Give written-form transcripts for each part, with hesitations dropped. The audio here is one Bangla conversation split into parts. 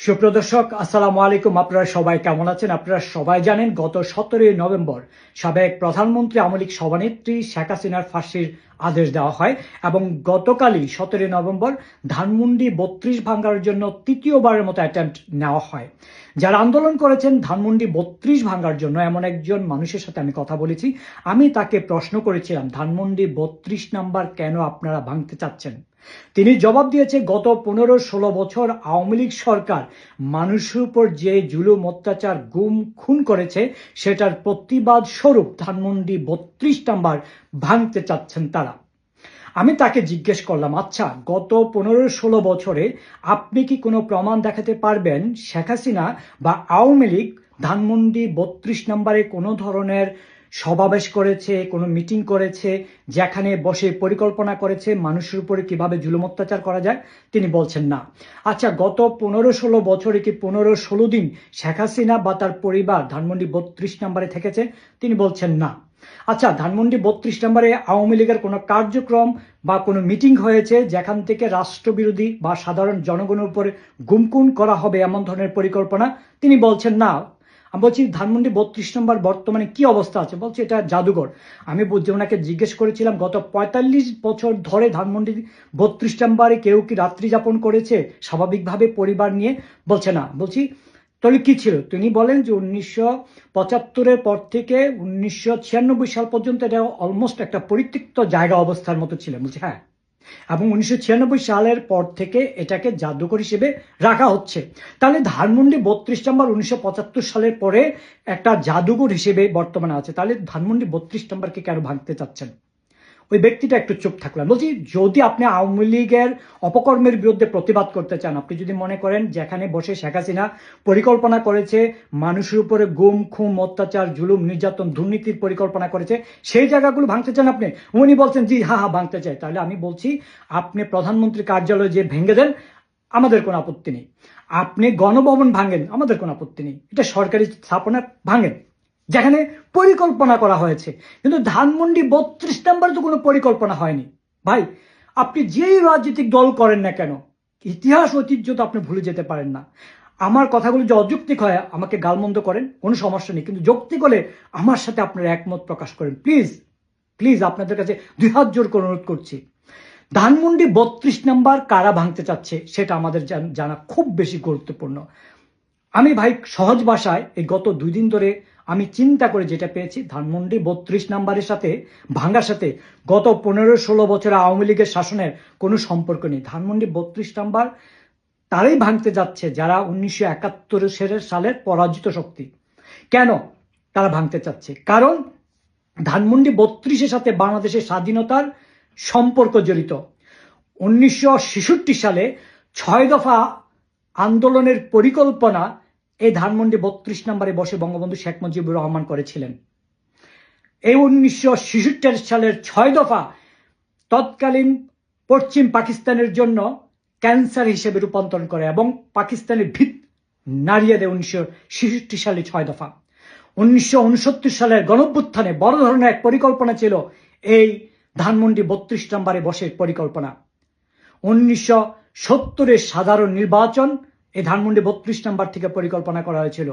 সুপ্রদর্শক আসসালামু আলাইকুম। আপনারা সবাই কেমন আছেন? আপনারা সবাই জানেন গত 17 নভেম্বর সাবেক প্রধানমন্ত্রী আওয়ামী লীগ সভানেত্রী শেখ হাসিনার ফাঁসির আদেশ দেওয়া হয় এবং গতকালই 17 নভেম্বর ধানমন্ডি 32 ভাঙার জন্য তৃতীয়বারের মতো অ্যাটেম্পট নেওয়া হয়। যারা আন্দোলন করেছেন ধানমন্ডি 32 ভাঙার জন্য এমন একজন মানুষের সাথে আমি কথা বলেছি। আমি তাকে প্রশ্ন করেছিলাম, ধানমন্ডি 32 নাম্বার কেন আপনারা ভাঙতে চাচ্ছেন? তিনি জবাব দিয়েছে, গত 15-16 বছর আওয়ামী লীগ সরকার মানুষের উপর যে জুলুম অত্যাচার গুম খুন করেছে সেটার প্রতিবাদ স্বরূপ ধানমন্ডি 32 নাম্বার ভাঙতে চাচ্ছেন তারা। আমি তাকে জিজ্ঞেস করলাম, আচ্ছা গত 15-16 বছরে আপনি কি কোনো প্রমাণ দেখাতে পারবেন শেখ হাসিনা বা আওয়ামী লীগ ধানমন্ডি 32 নম্বরে কোনো ধরনের সমাবেশ করেছে, কোনো মিটিং করেছে, যেখানে বসে পরিকল্পনা করেছে মানুষের উপরে কিভাবে জুলুম অত্যাচার করা যায়? তিনি বলছেন না। আচ্ছা গত 15-16 বছরে কি 15-16 দিন শেখ হাসিনা বা তার পরিবার ধানমন্ডি 32 নম্বরে থেকেছে? তিনি বলছেন না। আচ্ছা ধানমন্ডি 32 নম্বরে আওয়ামী লীগের কোনো কার্যক্রম বা কোনো মিটিং হয়েছে যেখান থেকে রাষ্ট্রবিরোধী বা সাধারণ জনগণের উপরে গুমকুন করা হবে এমন ধরনের পরিকল্পনা? তিনি বলছেন না। আমি বলছি ধানমন্ডি 32 নম্বর বর্তমানে কি অবস্থা আছে? বলছে এটা জাদুঘর। আমি ওনাকে জিজ্ঞেস করেছিলাম, গত 45 বছর ধরে ধানমন্ডি 32 নম্বরে কেউ কি রাত্রি যাপন করেছে স্বাভাবিকভাবে পরিবার নিয়ে? বলছে না। বলছি তাহলে কি ছিল? তিনি বলেন যে 1975-এর পর থেকে 1996 সাল পর্যন্ত এটা অলমোস্ট একটা পরিত্যক্ত জায়গা অবস্থার মতো ছিল। বলছে হ্যাঁ, এবং 1996 সালের পর থেকে এটাকে জাদুঘর হিসেবে রাখা হচ্ছে। তাহলে ধানমন্ডি 32 নম্বর 1975 সালের পরে একটা জাদুঘর হিসেবে বর্তমানে আছে, তাহলে ধানমন্ডি 32 নম্বরকে কেন ভাঙতে চাচ্ছেন? ওই ব্যক্তিটা একটু চুপ থাকলাম। বলছি যদি আপনি আওয়ামী লীগের অপকর্মের বিরুদ্ধে প্রতিবাদ করতে চান, আপনি যদি মনে করেন যেখানে বসে শেখ হাসিনা পরিকল্পনা করেছে মানুষের উপরে গুম খুম অত্যাচার জুলুম নির্যাতন দুর্নীতির পরিকল্পনা করেছে, সেই জায়গাগুলো ভাঙতে চান আপনি? উনি বলছেন জি হ্যাঁ ভাঙতে চাই। তাহলে আমি বলছি আপনি প্রধানমন্ত্রী কার্যালয় যে ভেঙে দেন, আমাদের কোনো আপত্তি নেই। আপনি গণভবন ভাঙেন, আমাদের কোনো আপত্তি নেই। এটা সরকারি স্থাপনা ভাঙেন যেখানে পরিকল্পনা করা হয়েছে। কিন্তু ধানমন্ডি 32 নম্বরে তো কোনো পরিকল্পনা হয়নি। ভাই আপনি যেই রাজনৈতিক দল করেন না কেন, ইতিহাস ঐতিহ্য তো আপনি ভুলে যেতে পারেন না। আমার কথাগুলো যে অযৌক্তিক হয় আমাকে গালমন্দ করেন, কোনো সমস্যা নেই, কিন্তু যৌক্তিক হলে আমার সাথে আপনারা একমত প্রকাশ করেন প্লিজ। প্লিজ আপনাদের কাছে দুই হাত জোর করে অনুরোধ করছি। ধানমন্ডি 32 নম্বর কারা ভাঙতে চাচ্ছে সেটা আমাদের জানা খুব বেশি গুরুত্বপূর্ণ। আমি ভাই সহজ ভাষায় এই গত 2 দিন ধরে আমি চিন্তা করে যেটা পেয়েছি, ধানমন্ডি 32 নম্বরের সাথে ভাঙার সাথে গত 15-16 বছর আওয়ামী লীগের শাসনের কোনো সম্পর্ক নেই। ধানমন্ডি 32 নম্বর তারাই ভাঙতে যাচ্ছে যারা 1971 সালের পরাজিত শক্তি। কেন তারা ভাঙতে চাচ্ছে? কারণ ধানমন্ডি 32-এর সাথে বাংলাদেশের স্বাধীনতার সম্পর্ক জড়িত। 1966 সালে 6 দফা আন্দোলনের পরিকল্পনা এই ধানমন্ডি 32 নম্বরে বসে বঙ্গবন্ধু শেখ মুজিবুর রহমান করেছিলেন। এই 1966 সালের 6 দফা তৎকালীন পশ্চিম পাকিস্তানের জন্য ক্যান্সার হিসেবে রূপান্তরণ করে এবং পাকিস্তানের ভিত নাড়িয়ে দেয় 1966 সালে 6 দফা। 1969 সালের গণঅভ্যুত্থানে বড় ধরনের এক পরিকল্পনা ছিল এই ধানমন্ডি 32 নম্বরে বসে পরিকল্পনা। 1970-এর সাধারণ নির্বাচন এই ধানমন্ডি 32 নম্বর থেকে পরিকল্পনা করা হয়েছিল।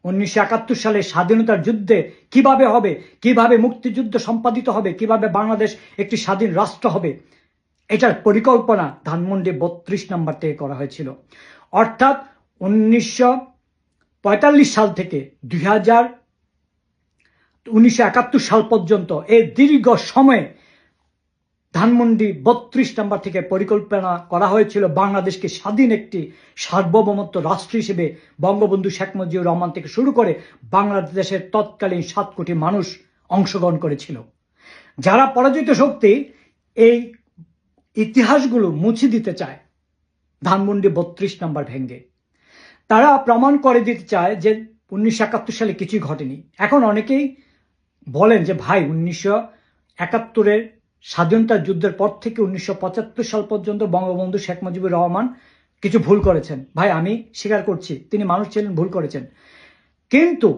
1971 সালে স্বাধীনতার যুদ্ধে কিভাবে হবে, কিভাবে মুক্তিযুদ্ধ সম্পাদিত হবে, কিভাবে বাংলাদেশ একটি স্বাধীন রাষ্ট্র হবে, এটার পরিকল্পনা ধানমন্ডি 32 নম্বর থেকে করা হয়েছিল। অর্থাৎ 1945 সাল থেকে 1971 সাল পর্যন্ত এই দীর্ঘ সময়ে ধানমন্ডি 32 নম্বর থেকে পরিকল্পনা করা হয়েছিল বাংলাদেশকে স্বাধীন একটি সার্বভৌমত্ব রাষ্ট্র হিসেবে বঙ্গবন্ধু শেখ মুজিবুর রহমান থেকে শুরু করে বাংলাদেশের তৎকালীন 7 কোটি মানুষ অংশগ্রহণ করেছিল। যারা পরাজিত শক্তি এই ইতিহাসগুলো মুছে দিতে চায় ধানমন্ডি 32 নম্বর ভেঙে, তারা প্রমাণ করে দিতে চায় যে 1971 সালে কিছুই ঘটেনি। এখন অনেকেই বলেন যে ভাই 1971-এর স্বাধীনতা যুদ্ধের পর থেকে 1975 সাল পর্যন্ত বঙ্গবন্ধু শেখ মুজিবুর রহমান কিছু ভুল করেছেন। ভাই আমি স্বীকার করছি তিনি মানুষ ছিলেন, ভুল করেছেন। কিন্তু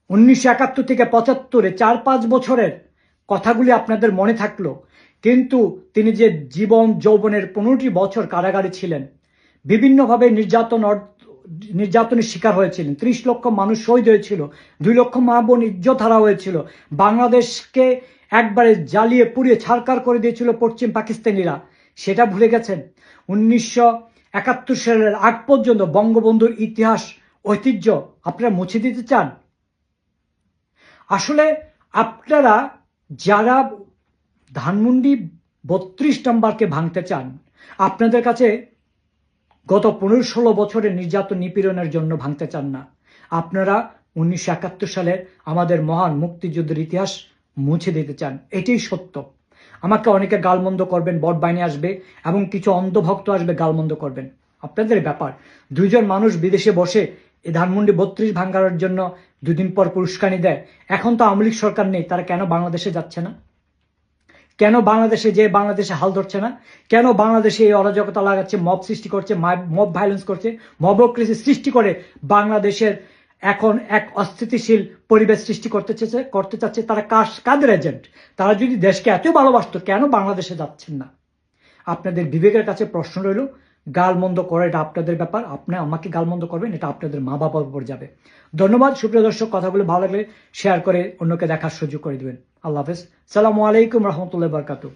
1971 থেকে 75-এ 4-5 বছরের কথাগুলি আপনাদের মনে থাকলো, কিন্তু তিনি যে জীবন যৌবনের 15টি বছর কারাগারে ছিলেন, বিভিন্নভাবে নির্যাতন নির্যাতনের শিকার হয়েছিলেন, 30 লক্ষ মানুষ শহীদ হয়েছিল, 2 লক্ষ মা বোন ইজ্জত হারা হয়েছিল, বাংলাদেশকে একবারে জ্বালিয়ে পুড়িয়ে ছারকার করে দিয়েছিল পশ্চিম পাকিস্তানিরা, সেটা ভুলে গেছেন? 1971 সালের আগ পর্যন্ত বঙ্গবন্ধুর ইতিহাস ঐতিহ্য আপনারা মুছে দিতে চান? আসলে আপনারা যারা ধানমন্ডি 32 নম্বরকে ভাঙতে চান, আপনাদের কাছে গত 15-16 বছরের নির্যাতন নিপীড়নের জন্য ভাঙতে চান না, আপনারা 1971 সালের আমাদের মহান মুক্তিযুদ্ধের ইতিহাস মুছে দিতে চান। এটাই সত্য। আমাকে অনেকে গালমন্দ করবেন, বট বাইনে আসবে এবং কিছু অন্ধভক্ত আসবে, গালমন্দ করবেন, আপনাদের ব্যাপার। 2 জন মানুষ বিদেশে বসে এই ধানমন্ডি 32 ভাঙার জন্য 2 দিন পর পুরস্কারই দেয়। এখন তো আওয়ামী লীগ সরকার নেই, তারা কেন বাংলাদেশে যাচ্ছে না? কেন বাংলাদেশে যে বাংলাদেশে হাল ধরছে না? কেন বাংলাদেশে এই অরাজকতা লাগাচ্ছে, মব সৃষ্টি করছে, মব ভায়োলেন্স করছে, মবক্রেসি সৃষ্টি করে বাংলাদেশের এখন এক অস্থিতিশীল পরিবেশ সৃষ্টি করতে চাচ্ছে? তারা কাদের এজেন্ট? তারা যদি দেশকে এত ভালোবাসতো কেন বাংলাদেশে যাচ্ছেন না? আপনাদের বিবেকের কাছে প্রশ্ন রইল। গালমন্দ করে এটা আপনাদের ব্যাপার, আপনি আমাকে গালমন্দ করবেন, এটা আপনাদের মা বাবার উপর যাবে। ধন্যবাদ সুপ্রিয় দর্শক, কথাগুলো ভালো লাগলে শেয়ার করে অন্যকে দেখার সুযোগ করে দিবেন। আল্লাহ হাফেজ। সালামু আলাইকুম রহমতুল্লাহ বারকাতুহু।